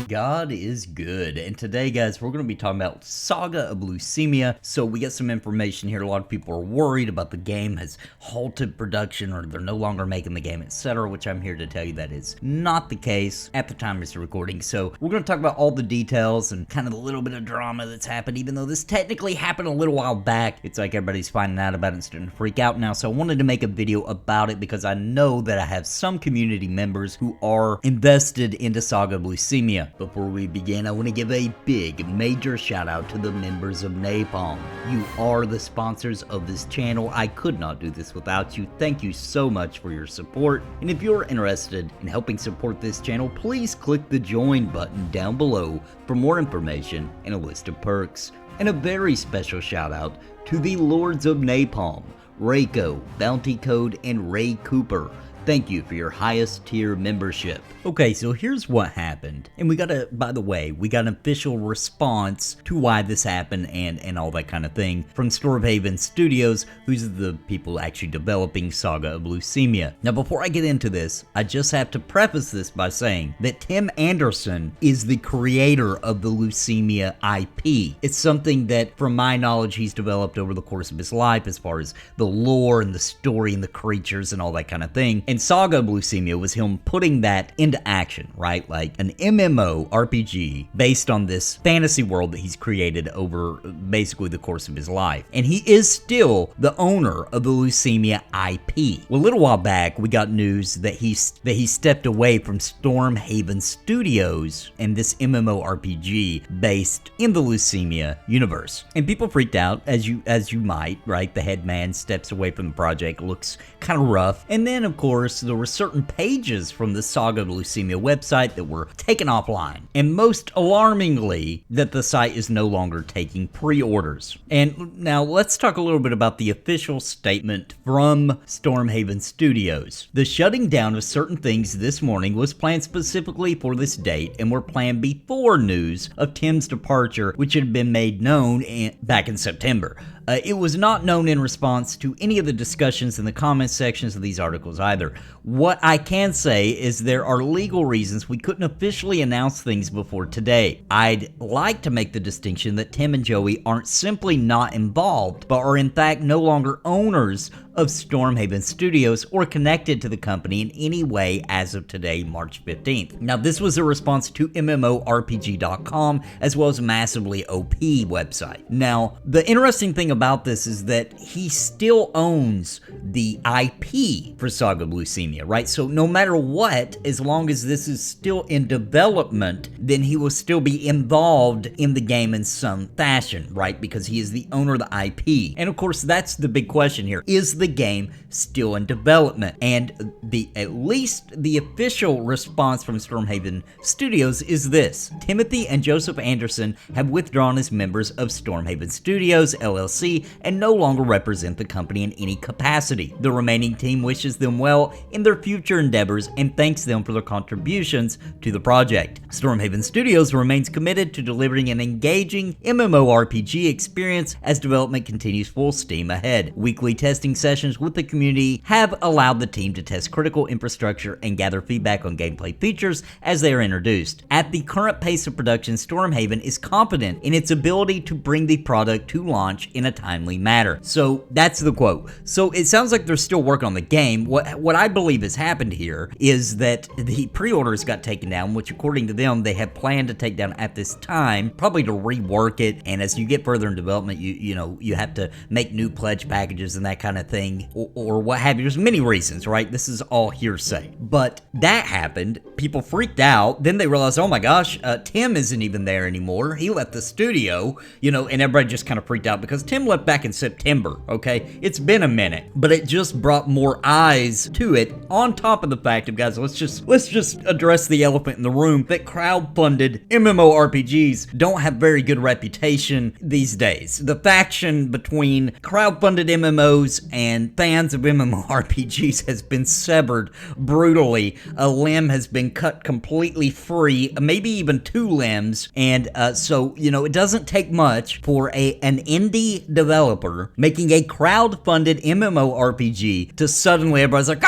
God is good. And today, guys, we're going to be talking about Saga of Lucimia. So we got some information here. A lot of people are worried about the game has halted production or they're no longer making the game, etc., which I'm here to tell you that is not the case at the time of this recording. So we're going to talk about all the details and kind of the little bit of drama that's happened, even though this technically happened a little while back. It's like everybody's finding out about it and starting to freak out now. So I wanted to make a video about it because I know that I have some community members who are invested into Saga of Lucimia. Before we begin, I want to give a big, major shout out to the members of NAPALM. You are the sponsors of this channel. I could not do this without you. Thank you so much for your support. And if you're interested in helping support this channel, please click the join button down below for more information and a list of perks. And a very special shout out to the Lords of Napalm, Rayco, Bounty Code, and Ray Cooper. Thank you for your highest tier membership. Okay, so here's what happened. And we got by the way, we got an official response to why this happened and all that kind of thing from Stormhaven Studios, who's the people actually developing Saga of Lucimia. Now, before I get into this, I just have to preface this by saying that Tim Anderson is the creator of the Lucimia IP. It's something that, from my knowledge, he's developed over the course of his life as far as the lore and the story and the creatures and all that kind of thing. And Saga of Lucimia was him putting that into action, right? Like an MMORPG based on this fantasy world that he's created over basically the course of his life. And he is still the owner of the Lucimia IP. Well, a little while back, we got news that he stepped away from Stormhaven Studios and this MMORPG based in the Lucimia universe. And people freaked out, as you might, right? The head man steps away from the project, looks kind of rough. And then, of course, there were certain pages from the Saga of Lucimia website that were taken offline, and most alarmingly, that the site is no longer taking pre-orders. And now let's talk a little bit about the official statement from Stormhaven Studios. The shutting down of certain things this morning was planned specifically for this date and were planned before news of Tim's departure, which had been made known back in September. It was not known in response to any of the discussions in the comment sections of these articles either. What I can say is there are legal reasons we couldn't officially announce things before today. I'd like to make the distinction that Tim and Joey aren't simply not involved, but are in fact no longer owners of Stormhaven Studios or connected to the company in any way as of today, March 15th. Now, this was a response to MMORPG.com as well as a massively OP website. Now, the interesting thing about this is that he still owns the IP for Saga of Lucimia, right? So no matter what, as long as this is still in development, then he will still be involved in the game in some fashion, right? Because he is the owner of the IP. And of course, that's the big question here. Is the game still in development? And at least the official response from Stormhaven Studios is this: Timothy and Joseph Anderson have withdrawn as members of Stormhaven Studios LLC and no longer represent the company in any capacity. The remaining team wishes them well in their future endeavors and thanks them for their contributions to the project. Stormhaven Studios remains committed to delivering an engaging MMORPG experience as development continues full steam ahead. Weekly testing sessions with the community have allowed the team to test critical infrastructure and gather feedback on gameplay features as they are introduced. At the current pace of production, Stormhaven is confident in its ability to bring the product to launch in a timely manner. So that's the quote. So it sounds like they're still working on the game. What I believe has happened here is that the pre-orders got taken down, which according to them, they have planned to take down at this time, probably to rework it. And as you get further in development, you have to make new pledge packages and that kind of thing, or what have you. There's many reasons, right? This is all hearsay. But that happened. People freaked out. Then they realized, oh my gosh, Tim isn't even there anymore. He left the studio, and everybody just kind of freaked out because Tim left back in September, okay? It's been a minute, but it just brought more eyes to it, on top of the fact of, guys, let's just address the elephant in the room, that crowdfunded MMORPGs don't have very good reputation these days. The faction between crowdfunded MMOs and fans of MMORPGs has been severed brutally. A limb has been cut completely free, maybe even two limbs, and so, it doesn't take much for an indie developer making a crowd-funded MMORPG to suddenly everybody's like,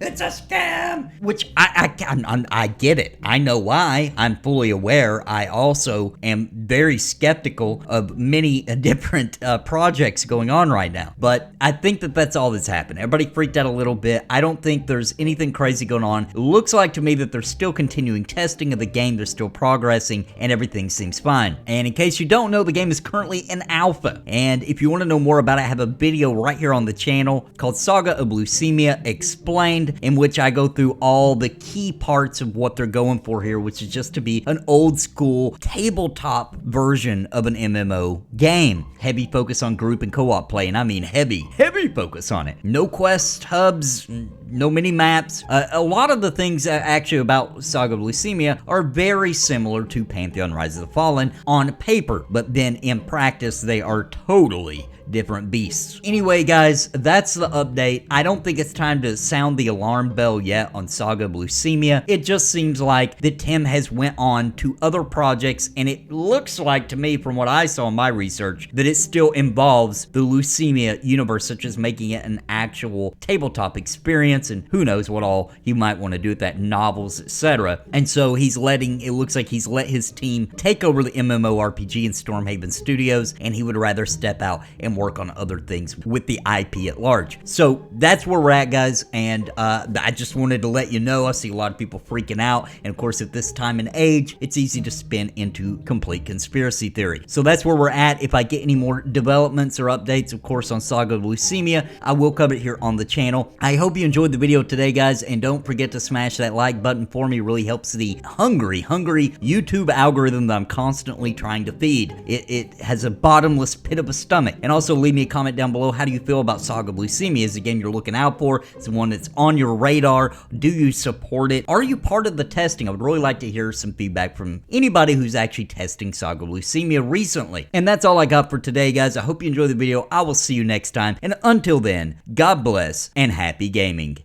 it's a scam, which I get it. I know why. I'm fully aware. I also am very skeptical of many different projects going on right now, but I think that that's all that's happened. Everybody freaked out a little bit. I don't think there's anything crazy going on. It looks like to me that they're still continuing testing of the game. They're still progressing and everything seems fine. And in case you don't know, the game is currently in alpha. And if you want to know more about it, I have a video right here on the channel called Saga of Lucimia Explained, in which I go through all the key parts of what they're going for here, which is just to be an old school tabletop version of an MMO game. Heavy focus on group and co-op play, and I mean heavy focus on it. No quest hubs, no mini maps. A lot of the things actually about Saga of Lucimia are very similar to Pantheon Rise of the Fallen on paper, but then in practice they are totally different beasts. Anyway, guys, that's the update. I don't think it's time to sound the alarm bell yet on Saga of Lucimia. It just seems like that Tim has went on to other projects, and it looks like to me, from what I saw in my research, that it still involves the Lucimia universe, such as making it an actual tabletop experience, and who knows what all he might want to do with that, novels, etc. And so it looks like he's let his team take over the MMORPG in Stormhaven Studios, and he would rather step out and work on other things with the IP at large. So that's where we're at, guys, and I just wanted to let you know. I see a lot of people freaking out, and of course at this time and age, it's easy to spin into complete conspiracy theory. So that's where we're at. If I get any more developments or updates, of course, on Saga of Lucimia, I will cover it here on the channel. I hope you enjoyed the video today, guys, and don't forget to smash that like button for me. It really helps the hungry YouTube algorithm that I'm constantly trying to feed. It has a bottomless pit of a stomach. And also leave me a comment down below. How do you feel about Saga of Lucimia? Is the game you're looking out for? It's the one that's on your radar. Do you support it? Are you part of the testing? I would really like to hear some feedback from anybody who's actually testing Saga of Lucimia recently. And that's all I got for today, guys. I hope you enjoyed the video. I will see you next time. And until then, God bless and happy gaming.